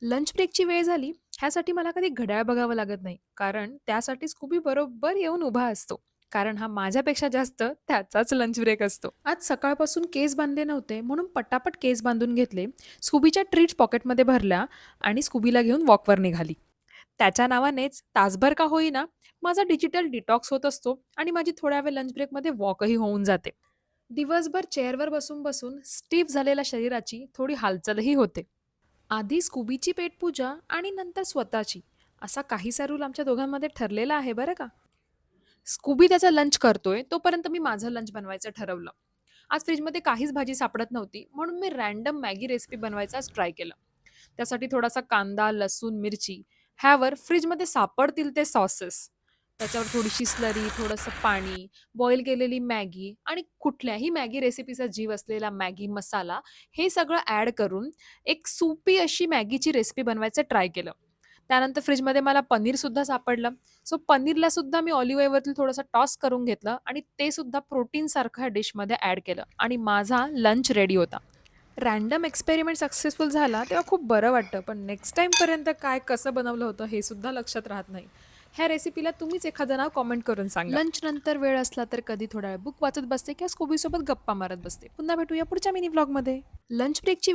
Lunch ब्रेकची वेळ झाली, ह्यासाठी मला कधी घड्याळ बघावं लागत नाही. कारण त्यासाठी स्कूबी बरोबर येऊन उभा असतो. कारण हा माझ्यापेक्षा जास्त त्याचाच लंच ब्रेक असतो. आज सकाळपासून केस बांधले नव्हते, म्हणून पटापट केस बांधून घेतले. स्कूबीच्या ट्रीट्स पॉकेटमध्ये भरल्या आणि स्कूबीला घेऊन वॉकवर निघाली. त्याच्या नावानेच तासभर का होईना, माझा डिजिटल डिटॉक्स होत असतो आणि माझी थोड्या वेळ लंच ब्रेकमध्ये वॉकही होऊन जाते. दिवसभर चेअरवर बसून बसून स्टीफ झालेल्या शरीराची थोडी हालचालही होते. आधी स्कूबीची पेटपूजा आणि नंतर स्वतःची, असा काहीसा रूल आमच्या दोघांमध्ये ठरलेला आहे बरं का. स्कूबी त्याचा लंच करतोय तोपर्यंत मी माझं लंच बनवायचं ठरवलं. आज फ्रीजमध्ये काहीच भाजी सापडत नव्हती, म्हणून मी रॅन्डम मॅगी रेसिपी बनवायचाच ट्राय केला. त्यासाठी थोडासा कांदा, लसूण, मिरची, ह्यावर फ्रीजमध्ये सापडतील ते सॉसेस, त्याच्यावर थोडीशी स्लरी, थोडंसं पाणी, बॉईल केलेली मॅगी आणि कुठल्याही मॅगी रेसिपीचा जीव असलेला मॅगी मसाला, हे सगळं ॲड करून एक सूपी अशी मॅगीची रेसिपी बनवायचं ट्राय केलं. त्यानंतर फ्रिजमध्ये मला पनीरसुद्धा सापडलं. सो पनीरला सुद्धा मी ऑलिव्ह ऑइलवरती थोडंसं टॉस करून घेतलं आणि ते सुद्धा प्रोटीनसारखं ह्या डिशमध्ये ॲड केलं आणि माझा लंच रेडी होता. रँडम एक्सपेरिमेंट सक्सेसफुल झाला तेव्हा खूप बरं वाटतं, पण नेक्स्ट टाईमपर्यंत काय कसं बनवलं होतं हे सुद्धा लक्षात राहत नाही. ह्या रेसिपीला तुम्हीच एखादं नाव कॉमेंट करून सांगा. लंच नंतर वेळ असला तर कधी थोडा वेळ बुक वाचत बसते किंवा स्कूबीसोबत गप्पा मारत बसते. पुन्हा भेटूया पुढच्या मिनी व्लॉगमध्ये. लंच ब्रेकची